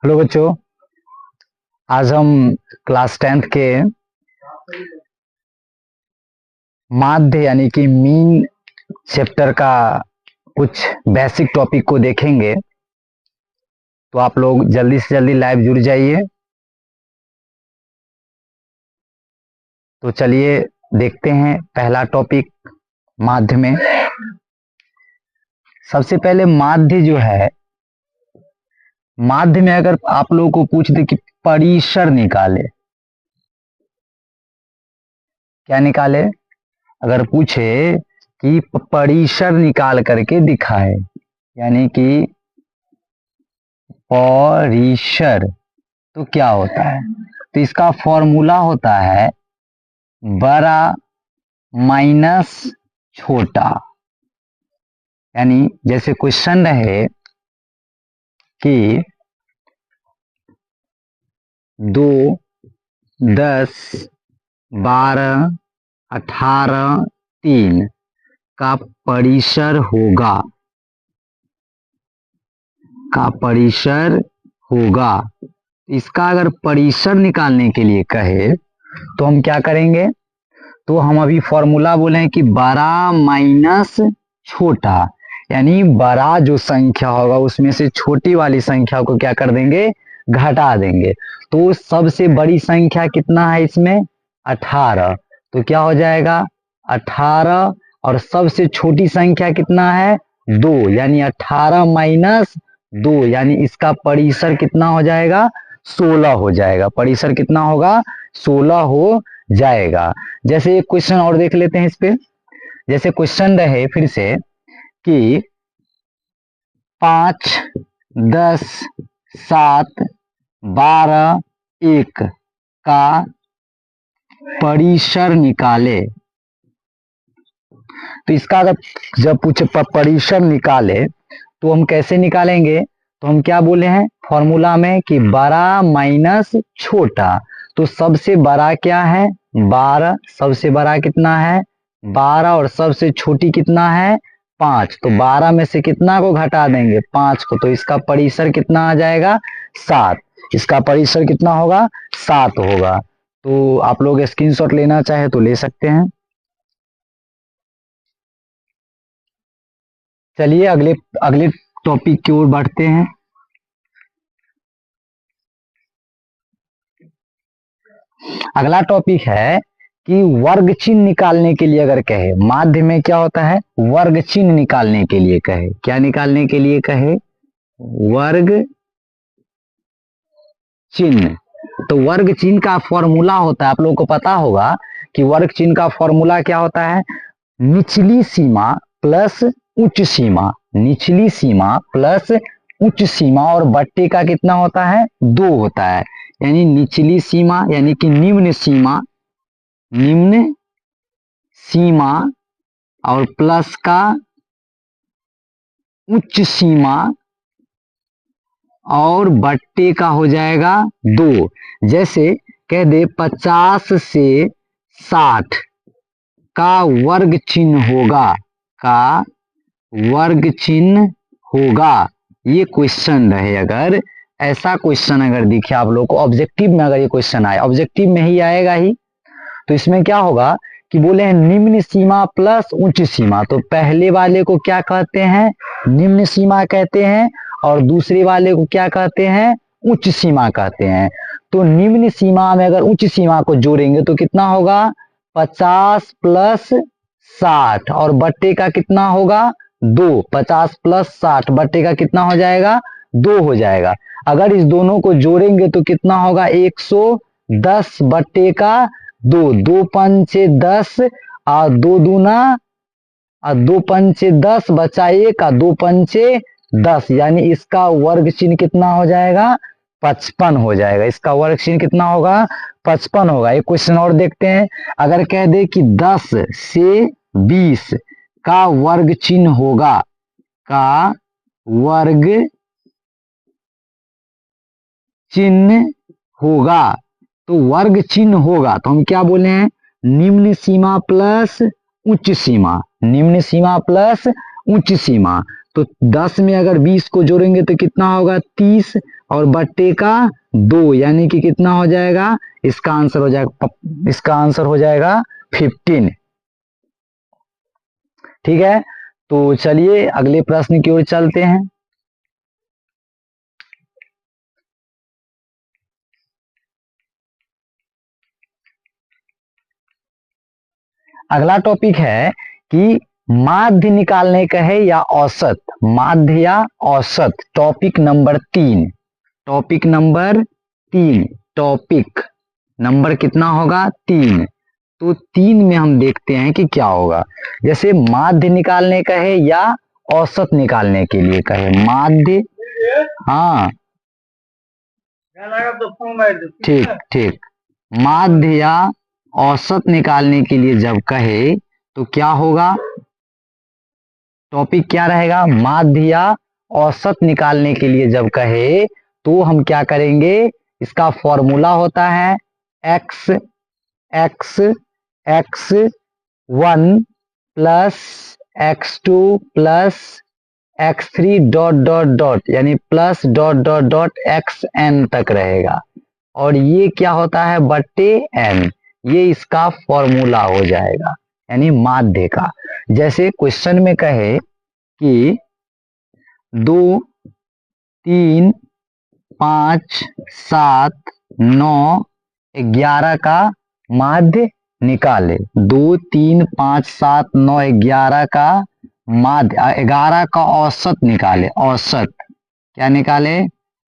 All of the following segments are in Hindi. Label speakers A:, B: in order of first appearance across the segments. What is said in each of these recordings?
A: हेलो बच्चों, आज हम क्लास 10th के माध्य यानी कि मीन चैप्टर का कुछ बेसिक टॉपिक को देखेंगे। तो आप लोग जल्दी से जल्दी लाइव जुड़ जाइए। तो चलिए देखते हैं पहला टॉपिक माध्य में। सबसे पहले माध्य जो है, माध्य में अगर आप लोगों को पूछ दे कि परिसर निकाले, क्या निकाले? अगर पूछे कि परिसर निकाल करके दिखाए, यानी कि परिसर, तो क्या होता है? तो इसका फॉर्मूला होता है बड़ा माइनस छोटा। यानी जैसे क्वेश्चन रहे कि 2, 10, 12, 18, 3 का परिसर होगा, इसका अगर परिसर निकालने के लिए कहे तो हम क्या करेंगे? तो हम अभी फॉर्मूला बोले कि बड़ा माइनस छोटा, यानी बड़ा जो संख्या होगा उसमें से छोटी वाली संख्या को क्या कर देंगे? घटा देंगे। तो सबसे बड़ी संख्या कितना है इसमें? 18। तो क्या हो जाएगा? 18। और सबसे छोटी संख्या कितना है? 2, यानी 18 माइनस 2, यानी इसका परिसर कितना हो जाएगा? 16 हो जाएगा। परिसर कितना होगा? 16 हो जाएगा। जैसे एक क्वेश्चन और देख लेते हैं इस पे। जैसे क्वेश्चन रहे फिर से कि 5, 10, 7, 12, 1 का परिसर निकाले। तो इसका अगर जब पूछे परिसर निकाले तो हम कैसे निकालेंगे? तो हम क्या बोले हैं फॉर्मूला में कि बड़ा माइनस छोटा। तो सबसे बड़ा क्या है? 12। सबसे बड़ा कितना है? 12। और सबसे छोटी कितना है? 5। तो 12 में से कितना को घटा देंगे? 5 को। तो इसका परिसर कितना आ जाएगा? 7। इसका परिसर कितना होगा? 7 होगा। तो आप लोग स्क्रीनशॉट लेना चाहे तो ले सकते हैं। चलिए अगले अगले टॉपिक की ओर बढ़ते हैं। अगला टॉपिक है कि वर्ग चिन्ह निकालने के लिए अगर कहे, माध्य में क्या होता है? वर्ग चिन्ह निकालने के लिए कहे, क्या निकालने के लिए कहे? वर्ग चिन्ह। तो वर्ग चिन्ह का फॉर्मूला होता है, आप लोगों को पता होगा कि वर्ग चिन्ह का फॉर्मूला क्या होता है? निचली सीमा प्लस उच्च सीमा, निचली सीमा प्लस उच्च सीमा और बट्टे का कितना होता है? 2 होता है। यानी निचली सीमा यानी कि निम्न सीमा और प्लस का उच्च सीमा और बट्टे का हो जाएगा 2। जैसे कह दे 50 से 60 का वर्ग चिन्ह होगा, ये क्वेश्चन रहे। अगर ऐसा क्वेश्चन अगर दिखे आप लोग को ऑब्जेक्टिव में, अगर ये क्वेश्चन आए, ऑब्जेक्टिव में ही आएगा ही, तो इसमें क्या होगा कि बोले हैं निम्न सीमा प्लस उच्च सीमा। तो पहले वाले को क्या कहते हैं? निम्न सीमा कहते हैं। और दूसरे वाले को क्या कहते हैं? उच्च सीमा कहते हैं। तो निम्न सीमा में अगर उच्च सीमा को जोड़ेंगे तो कितना होगा? 50 प्लस 60 और बट्टे का कितना होगा? 2। 50 प्लस 60 बट्टे का कितना हो जाएगा? 2 हो जाएगा। अगर इस दोनों को जोड़ेंगे तो कितना होगा? 110 बट्टे का 2। 2 पंचे 10 और 2 दूना और 2 पंचे 10 बचा 1 और 2 पंचे 10, यानी इसका वर्ग चिन्ह कितना हो जाएगा? 55 हो जाएगा। इसका वर्ग चिन्ह कितना होगा? 55 होगा। एक क्वेश्चन और देखते हैं। अगर कह दे कि 10 से 20 का वर्ग चिन्ह होगा, का वर्ग चिन्ह होगा, तो वर्ग चिन्ह होगा तो हम क्या बोले हैं, निम्न सीमा प्लस उच्च सीमा, निम्न सीमा प्लस उच्च सीमा। तो 10 में अगर 20 को जोड़ेंगे तो कितना होगा 30 और बट्टे का 2 यानी कि कितना हो जाएगा, इसका आंसर हो जाएगा, इसका आंसर हो जाएगा 15। ठीक है, तो चलिए अगले प्रश्न की ओर चलते हैं। अगला टॉपिक है कि माध्य निकालने का है या औसत, माध्य या औसत। Topic number 3, topic number 3, topic number कितना होगा 3। तो 3 में हम देखते हैं कि क्या होगा। जैसे माध्य निकालने का है या औसत निकालने के लिए कहे, माध्य, हाँ ठीक ठीक, माध्य या औसत निकालने के लिए जब कहे तो क्या होगा, टॉपिक क्या रहेगा, माध्य या औसत निकालने के लिए जब कहे तो हम क्या करेंगे, इसका फॉर्मूला होता है x x x1 plus x2 plus x3 dot dot dot यानी plus dot dot dot xn तक रहेगा, और ये क्या होता है बट्टे n, ये इसका फॉर्मूला हो जाएगा यानी माध्य का। जैसे क्वेश्चन में कहे कि 2 3 5 7 9 11 का माध्य निकाले, 2 3 5 7 9 11 का माध्य, 11 का औसत निकाले, औसत क्या निकाले,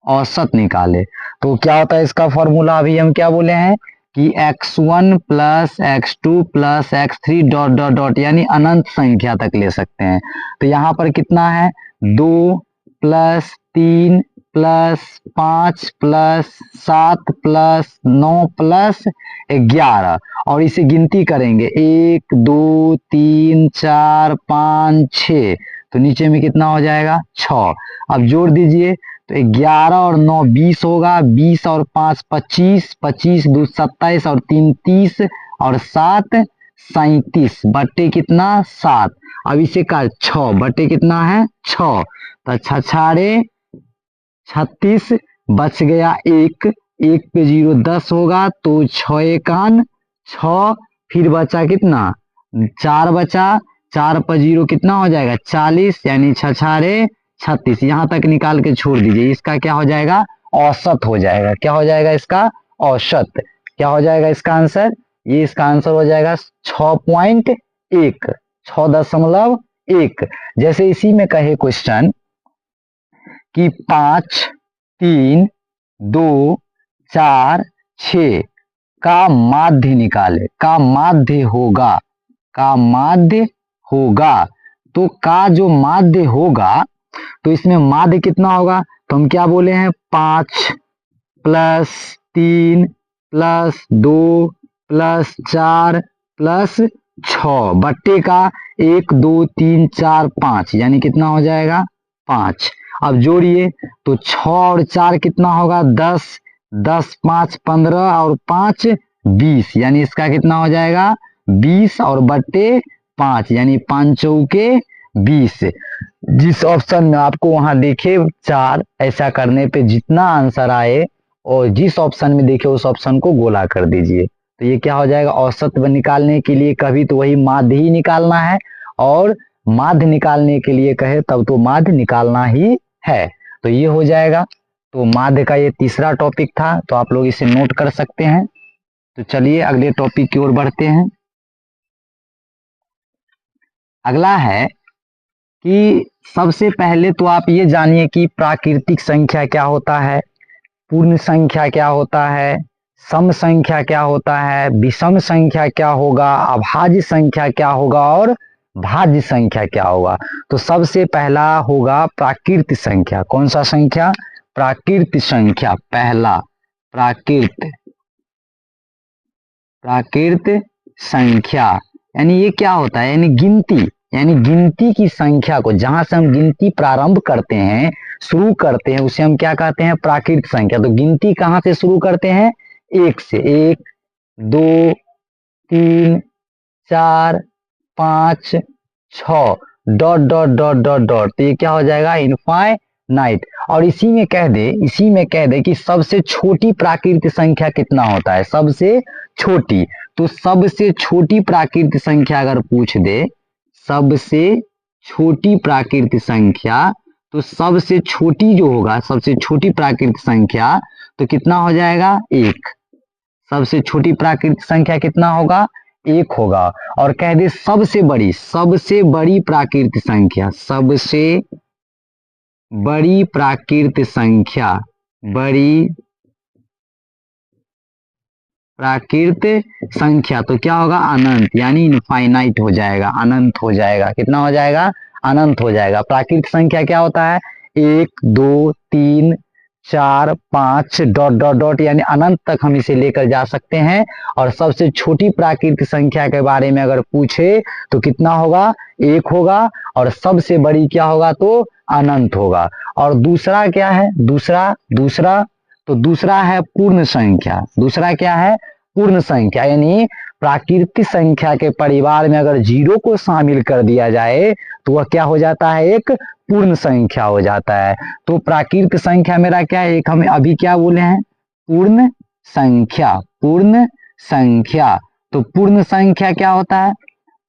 A: औसत निकाले। तो क्या होता है इसका फॉर्मूला, अभी हम क्या बोले हैं कि x1 plus x2 plus x3 dot dot dot यानी अनंत संख्या तक ले सकते हैं। तो यहाँ पर कितना है 2 plus 3 plus 5 plus 7 plus 9 plus 11, और इसे गिनती करेंगे 1 2 3 4 5 6, तो नीचे में कितना हो जाएगा 6। अब जोड़ दीजिए तो 11 और 9 20 होगा, 20 और 5 25, 25 2 27 और 3 30 और 7 37 बट्टे कितना 7। अब इसे का 6 बट्टे कितना है 6, तो 6 36 बच गया 1, 1 पे 0 10 होगा, तो 6 एकान 6, फिर बचा कितना 4 बचा, 4 पर 0 कितना हो जाएगा 40 यानी 6 36, यहां तक निकाल के छोड़ दीजिए, इसका क्या हो जाएगा औसत हो जाएगा। क्या हो जाएगा इसका औसत, क्या हो जाएगा इसका आंसर, ये इसका आंसर हो जाएगा 6.1, 6.1। जैसे इसी में कहे क्वेश्चन कि 5 3 2 4 6 का माध्य निकाले, का माध्य होगा, का माध्य होगा। तो का जो माध्य होगा तो इसमें माध्य कितना होगा, तो हम क्या बोले हैं 5 प्लस 3 प्लस 2 प्लस 4 प्लस 6 बट्टे का 1 2 3 4 5 यानी कितना हो जाएगा 5। अब जोड़िए तो 6 और 4 कितना होगा 10, 10 5 15 और 5 20 यानी इसका कितना हो जाएगा 20 और बट्टे 5 यानी 5 चौके 20। जिस ऑप्शन में आपको वहां देखे 4, ऐसा करने पे जितना आंसर आए और जिस ऑप्शन में देखे उस ऑप्शन को गोला कर दीजिए, तो ये क्या हो जाएगा औसत निकालने के लिए कभी तो वही माध्य ही निकालना है, और माध्य निकालने के लिए कहे तब तो माध्य निकालना ही है, तो ये हो जाएगा। तो माध्य का ये तीसरा टॉपिक था, तो आप लोग इसे नोट कर सकते हैं। तो चलिए अगले टॉपिक की ओर बढ़ते हैं। अगला है कि सबसे पहले तो आप ये जानिए कि प्राकृतिक संख्या क्या होता है, पूर्ण संख्या क्या होता है, सम संख्या क्या होता है, विषम संख्या क्या होगा, अभाज्य संख्या क्या होगा और भाज्य संख्या क्या होगा। तो सबसे पहला होगा प्राकृत संख्या। कौन सा संख्या, प्राकृत संख्या। पहला प्राकृत, प्राकृत संख्या यानी ये क्या होता है, यानी गिनती, यानी गिनती की संख्या को, जहां से हम गिनती प्रारंभ करते हैं, शुरू करते हैं, उसे हम क्या कहते हैं? प्राकृत संख्या। तो गिनती कहां से शुरू करते हैं? एक से। 1 2 3 4 5 6 dot dot dot dot dot, तो ये क्या हो जाएगा? इनफाइनाइट। और इसी में कह दे कि सबसे छोटी प्राकृत संख्या कितना होता है? सबसे छोटी। तो सबसे छोटी प्राकृत संख्या अगर पूछ दे, सबसे छोटी प्राकृत संख्या, तो सबसे छोटी जो होगा, सबसे छोटी प्राकृत संख्या तो कितना हो जाएगा? 1। सबसे छोटी प्राकृत संख्या कितना होगा? 1 होगा। और कह दे सबसे बड़ी प्राकृत संख्या, सबसे बड़ी प्राकृत संख्या, बड़ी प्राकृत संख्या तो क्या होगा? अनंत, यानी इनफाइनाइट हो जाएगा, अनंत हो जाएगा। कितना हो जाएगा? अनंत हो जाएगा। प्राकृत संख्या क्या होता है? 1 2 3 4 5 डॉट डॉट डॉट, यानी अनंत तक हम इसे लेकर जा सकते हैं। और सबसे छोटी प्राकृत संख्या के बारे में अगर पूछे तो कितना होगा? 1 होगा। और सबसे बड़ी क्या होगा? तो अनंत होगा। और दूसरा क्या है? दूसरा है पूर्ण संख्या। दूसरा क्या है? पूर्ण संख्या, यानी प्राकृतिक संख्या के परिवार में अगर 0 को शामिल कर दिया जाए तो वह क्या हो जाता है? एक पूर्ण संख्या हो जाता है। तो प्राकृतिक संख्या मेरा क्या है? एक हमें अभी क्या बोले हैं? पूर्ण संख्या। पूर्ण संख्या, तो पूर्ण संख्या क्या होता है?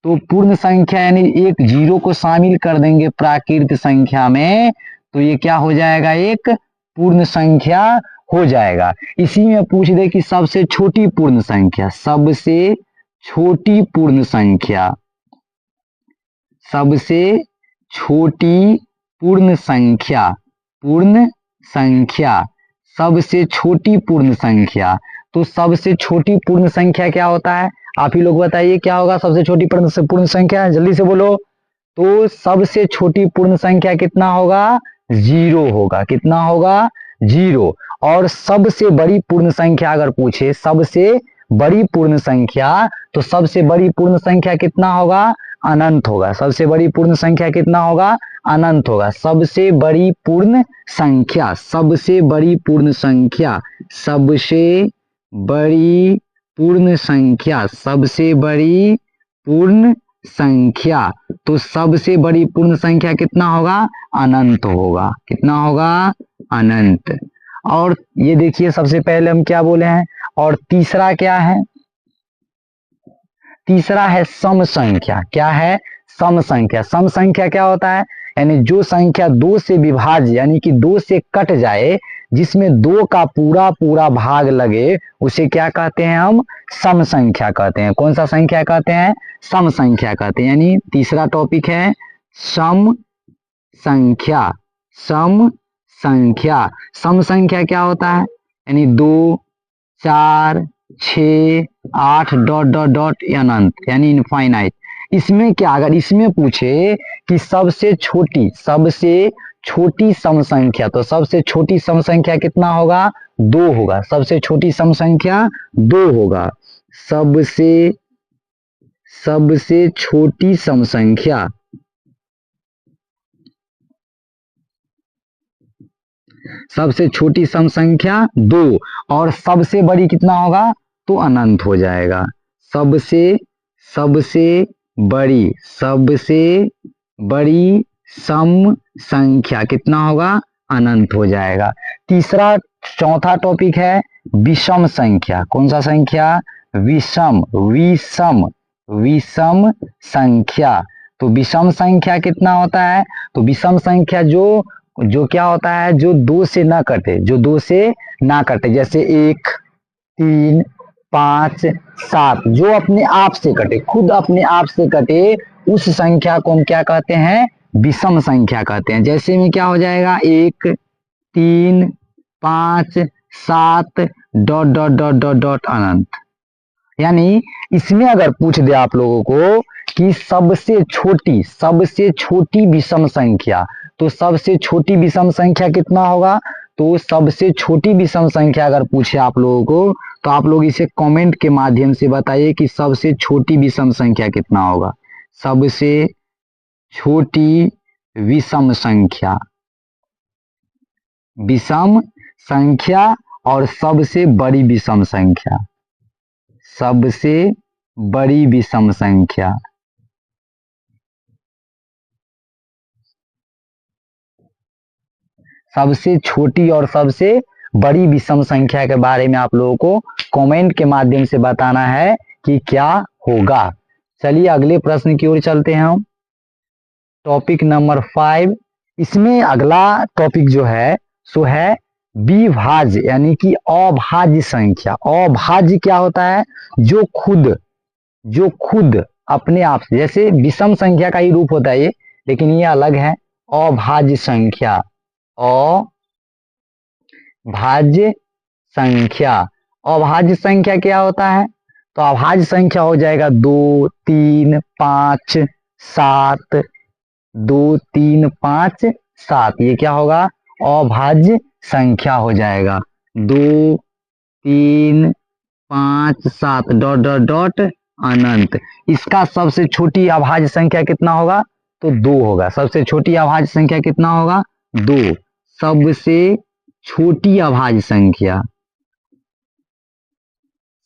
A: तो पूर्ण संख्या यानी एक 0 को शामिल कर देंगे प्राकृतिक संख्या में तो ये क्या हो जाएगा? एक पूर्ण संख्या हो जाएगा। इसी में पूछ दे कि सबसे छोटी पूर्ण संख्या, सबसे छोटी पूर्ण संख्या, सबसे छोटी पूर्ण संख्या, पूर्ण संख्या, सबसे छोटी पूर्ण संख्या। तो सबसे छोटी पूर्ण संख्या क्या होता है? आप ही लोग बताइए क्या होगा सबसे छोटी पूर्ण संख्या? जल्दी से बोलो। तो सबसे छोटी पूर्ण संख्या कितना होगा? 0 होगा। कितना होगा? 0। और सबसे बड़ी पूर्ण संख्या अगर पूछे, सबसे बड़ी पूर्ण संख्या, तो सबसे बड़ी पूर्ण संख्या कितना होगा? अनंत होगा। सबसे बड़ी पूर्ण संख्या कितना होगा? अनंत होगा। सबसे बड़ी पूर्ण संख्या, सबसे बड़ी पूर्ण संख्या, सबसे बड़ी पूर्ण संख्या, सबसे बड़ी पूर्ण संख्या, तो सबसे बड़ी पूर्ण संख्या कितना होगा? अनंत होगा। कितना होगा? अनंत। और ये देखिए सबसे पहले हम क्या बोले हैं? और तीसरा क्या है? तीसरा है सम संख्या। क्या है? सम संख्या। सम संख्या क्या होता है? यानी जो संख्या 2 से विभाज्य, यानी कि 2 से कट जाए, जिसमें 2 का पूरा पूरा भाग लगे, उसे क्या कहते हैं? हम सम संख्या कहते हैं। कौन सा संख्या कहते हैं? सम संख्या कहते हैं। यानी तीसरा टॉपिक है सम संख्या। सम संख्या। सम संख्या क्या होता है? यानी 2 4 6 8 डॉट डॉट डॉट अनंत, यानी इनफाइनाइट। इसमें क्या, अगर इसमें पूछे कि सबसे छोटी सम संख्या, तो सबसे छोटी सम संख्या कितना होगा? 2 होगा। सबसे छोटी सम संख्या 2 होगा। सबसे छोटी सम संख्या, सबसे छोटी सम संख्या 2। और सबसे बड़ी कितना होगा? तो अनंत हो जाएगा। सबसे बड़ी सम संख्या कितना होगा? अनंत हो जाएगा। चौथा टॉपिक है विषम संख्या। कौन सा संख्या? विषम संख्या। तो विषम संख्या कितना होता है? तो विषम संख्या जो क्या होता है? जो 2 से ना कटे, जो 2 से ना कटे, जैसे 1 3 5 7, जो अपने आप से कटे, खुद अपने आप से कटे, उस संख्या को हम क्या कहते हैं? विषम संख्या कहते हैं। जैसे में क्या हो जाएगा? 1 3 5 7 dot dot dot dot dot अनंत। यानी इसमें अगर पूछ दे आप लोगों को कि सबसे छोटी विषम संख्या, तो सबसे छोटी विषम संख्या कितना होगा? तो सबसे छोटी विषम संख्या अगर पूछे आप लोगों को, तो आप लोग इसे कमेंट के माध्यम से बताइए कि सबसे छोटी विषम संख्या कितना होगा। सबसे छोटी विषम संख्या, विषम संख्या और सबसे बड़ी विषम संख्या, सबसे बड़ी विषम संख्या। सबसे छोटी और सबसे बड़ी विषम संख्या के बारे में आप लोगों को कमेंट के माध्यम से बताना है कि क्या होगा। चलिए अगले प्रश्न की ओर चलते हैं हम। टॉपिक नंबर 5, इसमें अगला टॉपिक जो है सो है विभाज्य यानी कि अभाज्य संख्या। अभाज्य क्या होता है? जो खुद अपने आप से, जैसे विषम संख्या का ही रूप होता है ये, लेकिन ये अलग है। अभाज्य संख्या, अभाज्य संख्या। अभाज्य संख्या क्या होता है? तो अभाज्य संख्या हो जाएगा 2, 3, 5, 7, 2, 3, 5, 7। ये क्या होगा? अभाज्य संख्या हो जाएगा। 2, 3, 5, 7 डॉट डॉट डॉट अनंत। इसका सबसे छोटी अभाज्य संख्या कितना होगा? तो 2 होगा। सबसे छोटी अभाज्य संख्या कितना होगा? 2। सबसे छोटी अभाज्य संख्या,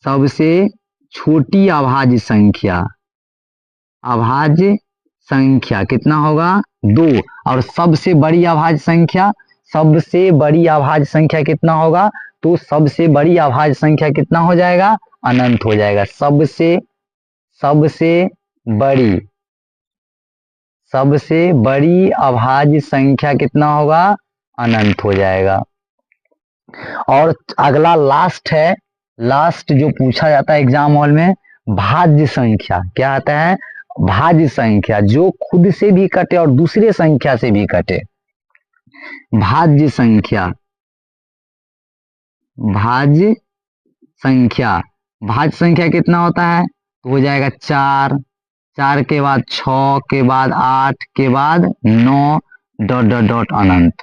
A: सबसे छोटी अभाज्य संख्या, अभाज्य संख्या कितना होगा? 2। और सबसे बड़ी अभाज्य संख्या, सबसे बड़ी अभाज्य संख्या कितना होगा? तो सबसे बड़ी अभाज्य संख्या कितना हो जाएगा? अनंत हो जाएगा। सबसे बड़ी अभाज्य संख्या कितना होगा? अनंत हो जाएगा। और अगला लास्ट है, लास्ट जो पूछा जाता है एग्जाम हॉल में, भाज्य संख्या। क्या आता है? भाज्य संख्या, जो खुद से भी कटे और दूसरे संख्या से भी कटे। भाज्य संख्या, भाज्य संख्या। भाज्य संख्या कितना होता है? तो हो जाएगा 4, 4 के बाद 6 के बाद 8 के बाद 9 डॉट डॉट डॉट अनंत,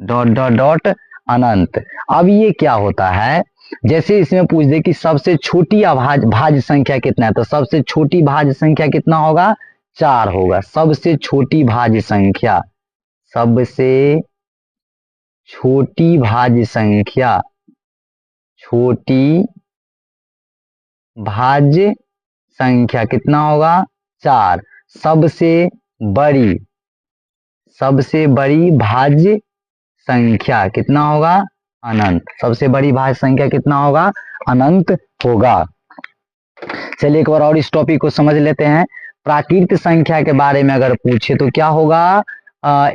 A: डॉट डॉट डॉट अनंत। अब ये क्या होता है? जैसे इसमें पूछ दे कि सबसे छोटी भाज्य संख्या कितना है, तो सबसे छोटी भाज्य संख्या कितना होगा? 4 होगा। सबसे छोटी भाज्य संख्या, सबसे छोटी भाज्य संख्या, छोटी भाज्य संख्या कितना होगा? 4। सबसे बड़ी भाज्य संख्या कितना होगा? अनंत। सबसे बड़ी भाज्य संख्या कितना होगा? अनंत होगा। चलिए एक बार और इस टॉपिक को समझ लेते हैं। प्राकृत संख्या के बारे में अगर पूछे तो क्या होगा?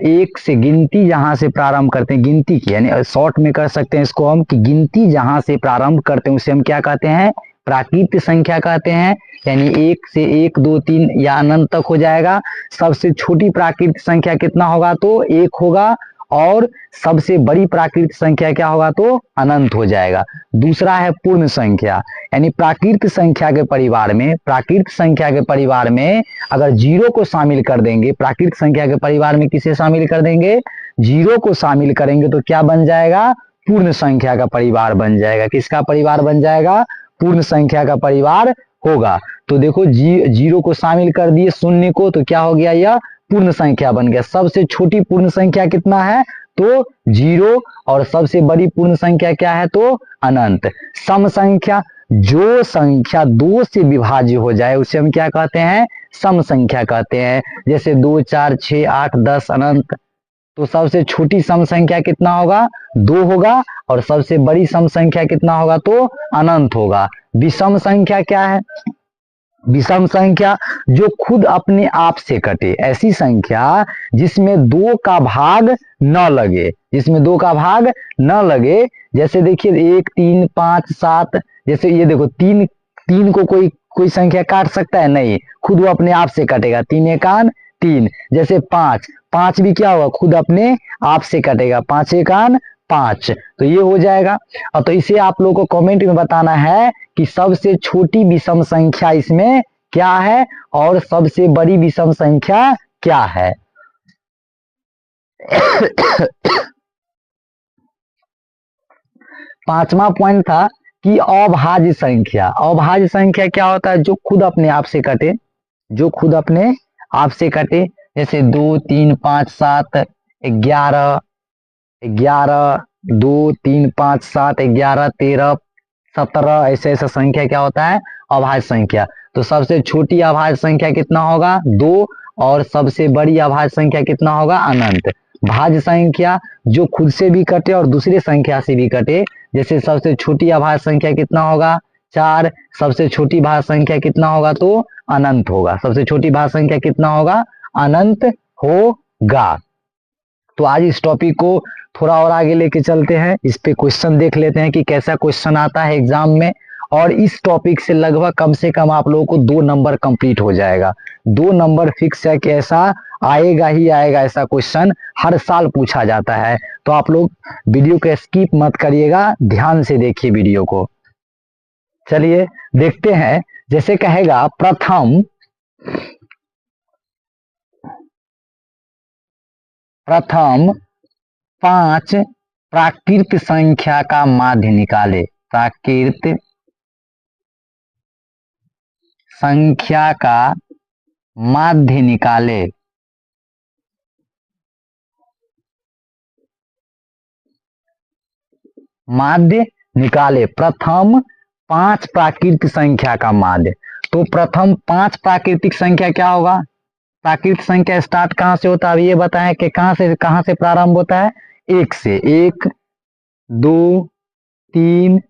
A: एक से गिनती जहां से प्रारंभ करते हैं, गिनती की, यानी शॉर्ट में कर सकते हैं इसको हम कि गिनती जहां से प्रारंभ करते हैं उसे हम क्या कहते हैं? प्राकृत संख्या कहते हैं। यानी 1 से 1, 2, 3 या अनंत तक हो जाएगा। सबसे छोटी प्राकृत संख्या कितना होगा? तो 1 होगा। और सबसे बड़ी प्राकृत संख्या क्या होगा? तो अनंत हो जाएगा। दूसरा है पूर्ण संख्या, यानी प्राकृत संख्या के परिवार में, प्राकृत संख्या के परिवार में अगर 0 को शामिल कर देंगे, प्राकृत संख्या के परिवार में किसे शामिल कर देंगे? 0 को शामिल करेंगे तो क्या बन जाएगा? पूर्ण संख्या का परिवार बन जाएगा। किसका परिवार बन जाएगा? पूर्ण संख्या का परिवार होगा। तो देखो 0 को शामिल कर दिए, शून्य को, तो क्या हो गया? यह पूर्ण संख्या बन गया। सबसे छोटी पूर्ण संख्या कितना है? तो 0। और सबसे बड़ी पूर्ण संख्या क्या है? तो अनंत। सम संख्या, जो संख्या 2 से विभाज्य हो जाए उसे हम क्या कहते हैं? सम संख्या कहते हैं। जैसे 2, 4, 6, 8, 10 अनंत। तो सबसे छोटी सम संख्या कितना होगा? 2 होगा। और सबसे बड़ी सम संख्या कितना होगा? तो अनंत होगा। विषम संख्या क्या है? विषम संख्या, जो खुद अपने आप से कटे, ऐसी संख्या जिसमें 2 का भाग न लगे, जिसमें 2 का भाग न लगे। जैसे देखिए 1, 3, 5, 7, जैसे ये देखो 3 को कोई संख्या काट सकता है? नहीं, खुद वो अपने आप से कटेगा। 3 एकान 3। जैसे 5 भी क्या होगा? खुद अपने आप से कटेगा। 5 एकान 5। तो ये हो जाएगा। और तो इसे आप लोगों को कमेंट में बताना है कि सबसे छोटी विषम संख्या इसमें क्या है और सबसे बड़ी विषम संख्या क्या है। पांचवा पॉइंट था कि अभाज्य संख्या। अभाज्य संख्या क्या होता है? जो खुद अपने आप से कटे, जो खुद अपने आप से कटे। जैसे 2 3 5 7 11, 2 3 5 7 11 13 17, ऐसे ऐसा संख्या क्या होता है, अभाज्य संख्या। तो सबसे छोटी अभाज्य संख्या कितना होगा, 2, और सबसे बड़ी अभाज्य संख्या कितना होगा, अनंत। भाज्य संख्या जो खुद से भी कटे और दूसरे संख्या से भी कटे, जैसे सबसे छोटी अभाज्य संख्या कितना होगा, 4, सबसे छोटी भाज्य संख्या कितना होगा, तो अनंत होगा। सबसे छोटी भाज्य संख्या कितना होगा, अनंत होगा। तो आज इस टॉपिक को थोड़ा और आगे लेके चलते हैं, इस पे क्वेश्चन देख लेते हैं कि कैसा क्वेश्चन आता है एग्जाम में। और इस टॉपिक से लगभग कम से कम आप लोगों को 2 नंबर कंप्लीट हो जाएगा। 2 नंबर फिक्स है कि ऐसा आएगा ही आएगा, ऐसा क्वेश्चन हर साल पूछा जाता है। तो आप लोग वीडियो को स्किप मत करिएगा, ध्यान से देखिए वीडियो को। चलिए देखते हैं। जैसे कहेगा प्रथम 5 प्राकृत संख्या का माध्य निकाले। प्राकृत संख्या का माध्य निकाले। माध्य निकाले। प्रथम 5 प्राकृतिक संख्या का माध्य। तो प्रथम 5 प्राकृतिक संख्या क्या होगा, प्राकृतिक संख्या स्टार्ट कहां से होता है, अब ये बताएं कि कहां से प्रारंभ होता है, 1 से। 1 2 3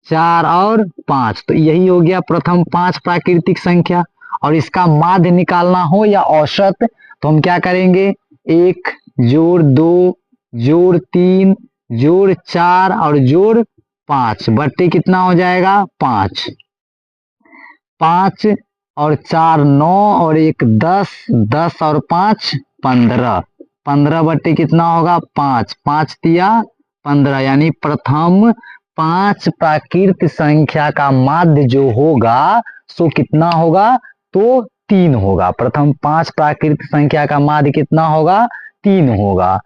A: 4 और 5। तो यही हो गया प्रथम 5 प्राकृतिक संख्या। और इसका माध्य निकालना हो या औसत, तो हम क्या करेंगे, 1 जोड़ 2 जोड़ 3 जोड़ 4 और जोड़ 5 बट्टे कितना हो जाएगा, 5। 5 और 4 9 और 1 10, 10 और 5 15, 15 बट्टे कितना होगा, 5, 5 तिया 15। यानी प्रथम 5 प्राकृत संख्या का माध्य जो होगा सो कितना होगा, तो 3 होगा। प्रथम 5 प्राकृत संख्या का माध्य कितना होगा, 3 होगा।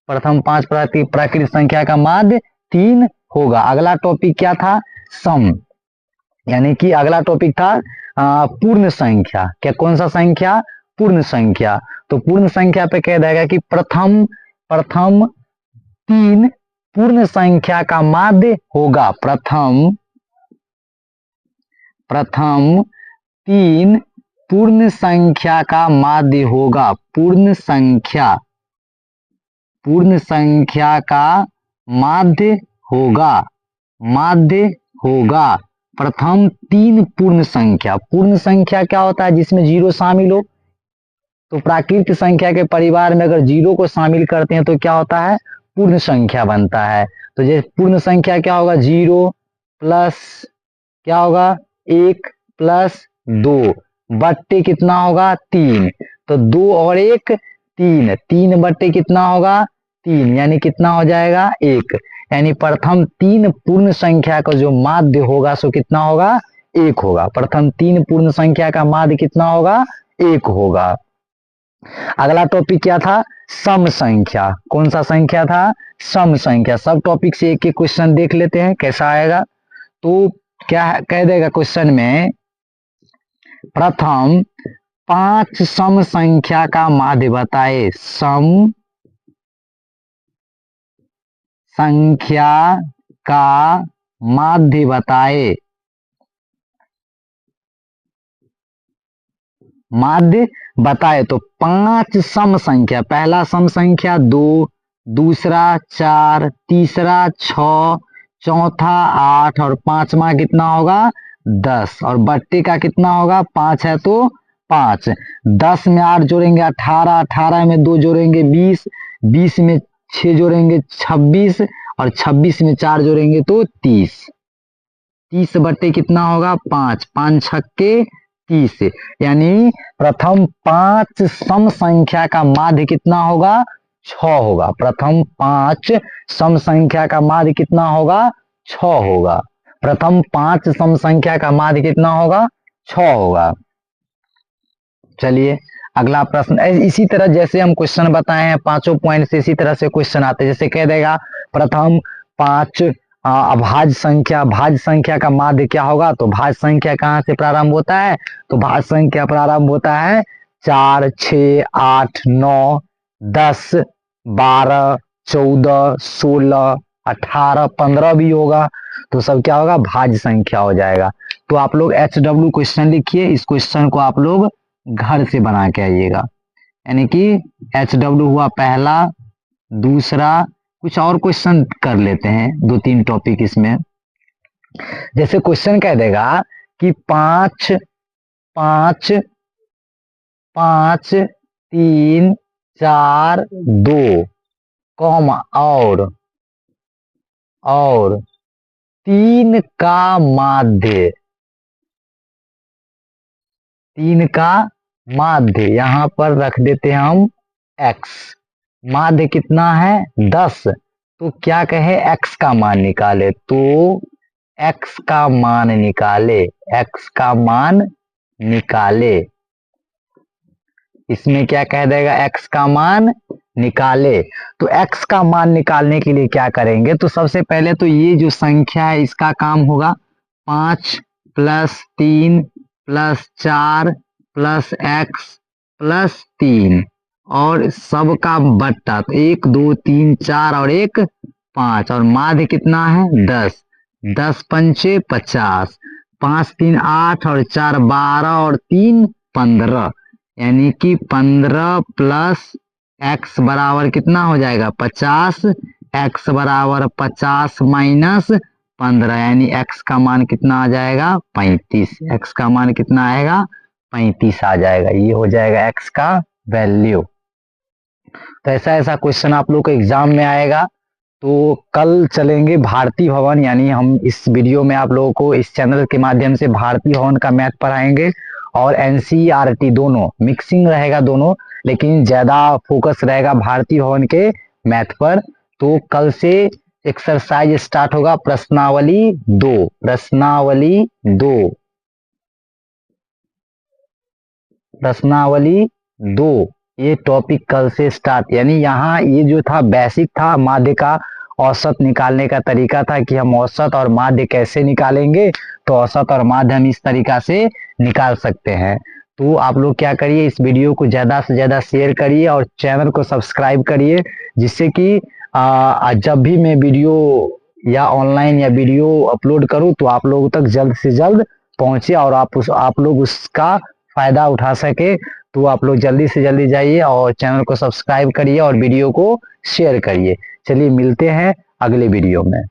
A: प्रथम 5 प्राकृत संख्या का माध्य 3 होगा। अगला टॉपिक क्या था, सम, यानी कि अगला टॉपिक था पूर्ण संख्या। क्या, कौन सा संख्या, पूर्ण संख्या। तो पूर्ण संख्या पे कह देगा कि प्रथम 3 पूर्ण संख्या का माध्य होगा। प्रथम 3 पूर्ण संख्या का माध्य होगा। पूर्ण संख्या का माध्य होगा। प्रथम 3 पूर्ण संख्या। पूर्ण संख्या क्या होता है, जिसमें 0 शामिल हो। तो प्राकृत संख्या के परिवार में अगर 0 को शामिल करते हैं तो क्या होता है, पूर्ण संख्या बनता है। तो जैसे पूर्ण संख्या क्या होगा, 0 प्लस क्या होगा, 1 प्लस 2 बट्टे कितना होगा, 3। तो 2 और 1 3, 3 बट्टे कितना होगा, 3, यानी कितना हो जाएगा, 1। यानी प्रथम 3 पूर्ण संख्या का जो माध्य होगा सो कितना होगा, 1 होगा। प्रथम 3 पूर्ण संख्या का माध्य कितना होगा, 1 होगा। अगला टॉपिक क्या था, सम संख्या। कौन सा संख्या था, सम संख्या। सब टॉपिक से एक एक क्वेश्चन देख लेते हैं कैसा आएगा। तो क्या कह देगा क्वेश्चन में, प्रथम 5 सम संख्या का माध्य बताए। सम संख्या का माध्य बताए। माध्य बताए तो 5 सम संख्या, पहला सम संख्या 2, दूसरा 4, तीसरा 6, चौथा 8 और पांचवा कितना होगा, 10। और बट्टे का कितना होगा, 5 है तो 5। 10 में 8 जोड़ेंगे 18, 18 में 2 जोड़ेंगे 20, 20 में 6 जोड़ेंगे 26 और 26 में 4 जोड़ेंगे तो 30। 30 बट्टे कितना होगा, 5, 5 छक्के 30। यानी प्रथम 5 सम संख्या का माध्य कितना होगा, 6 होगा। प्रथम 5 सम संख्या का माध्य कितना होगा, 6 होगा। प्रथम 5 सम संख्या का माध्य कितना होगा, 6 होगा। चलिए अगला प्रश्न। इसी तरह जैसे हम क्वेश्चन बताए हैं 5 पॉइंट से, इसी तरह से क्वेश्चन आते हैं। जैसे कह देगा प्रथम 5 भाज्य संख्या। भाज्य संख्या का माध्य क्या होगा, तो भाज्य संख्या कहां से प्रारंभ होता है, तो भाज्य संख्या प्रारंभ होता है 4, 6, 8, 9, 10, 12, 14, 16, 18, 15 भी होगा, तो सब क्या होगा, भाज्य संख्या हो जाएगा। तो आप लोग HW क्वेश्चन लिखिए, इस क्वेश्चन को आप लोग घर से बना के आइएगा। यानी कि HW हुआ पहला। दूसरा कुछ और क्वेश्चन कर लेते हैं, 2-3 टॉपिक इसमें। जैसे क्वेश्चन कह देगा कि 5, 5, 5, 3, 4, 2, कॉमा और 3 का माध्य, 3 का माध्य यहां पर रख देते हैं हम x। माध्य कितना है, 10। तो क्या कहे, x का मान निकाले, तो x का मान निकाले, x का मान निकाले। इसमें क्या कह देगा, x का मान निकाले। तो x का मान निकालने के लिए क्या करेंगे, तो सबसे पहले तो ये जो संख्या है इसका काम होगा 5 + 3 + 4 + x + 3 और सबका बट्टा, तो 1, 2, 3, 4 और 1, 5 और माध्य कितना है 10। 10 पंचे 50, 5 3 8 और 4 12 और 3 15, यानी कि 15 + x बराबर कितना हो जाएगा 50, x बराबर 50 - 15, यानी x का मान कितना आ जाएगा 35। x का मान कितना आएगा 35 आ जाएगा, ये हो जाएगा x का वैल्यू। तो ऐसा ऐसा क्वेश्चन आप लोग को एग्जाम में आएगा। तो कल चलेंगे भारती भवन, यानी हम इस वीडियो में आप लोगों को इस चैनल के माध्यम से भारती भवन का मैथ पढ़ाएंगे और NCERT, दोनों मिक्सिंग रहेगा दोनों, लेकिन ज्यादा फोकस रहेगा भारती भवन के मैथ पर। तो कल से एक्सरसाइज स्टार्ट होगा, प्रश्नावली 2, प्रश्नावली 2, प्रश्नावली 2, ये टॉपिक कल से स्टार्ट। यानी यहाँ ये जो था बेसिक था, माध्य का औसत निकालने का तरीका था कि हम औसत और माध्य कैसे निकालेंगे। तो औसत और माध्य हम इस तरीका से निकाल सकते हैं। तो आप लोग क्या करिए, इस वीडियो को ज्यादा से ज्यादा शेयर करिए और चैनल को सब्सक्राइब करिए, जिससे कि जब भी मैं वीडियो या ऑनलाइन या वीडियो अपलोड करूं तो आप लोगों तक जल्द से जल्द पहुंचे और आप लोग उसका फायदा उठा सके। तो आप लोग जल्दी से जल्दी जाइए और चैनल को सब्सक्राइब करिए और वीडियो को शेयर करिए। चलिए मिलते हैं अगले वीडियो में।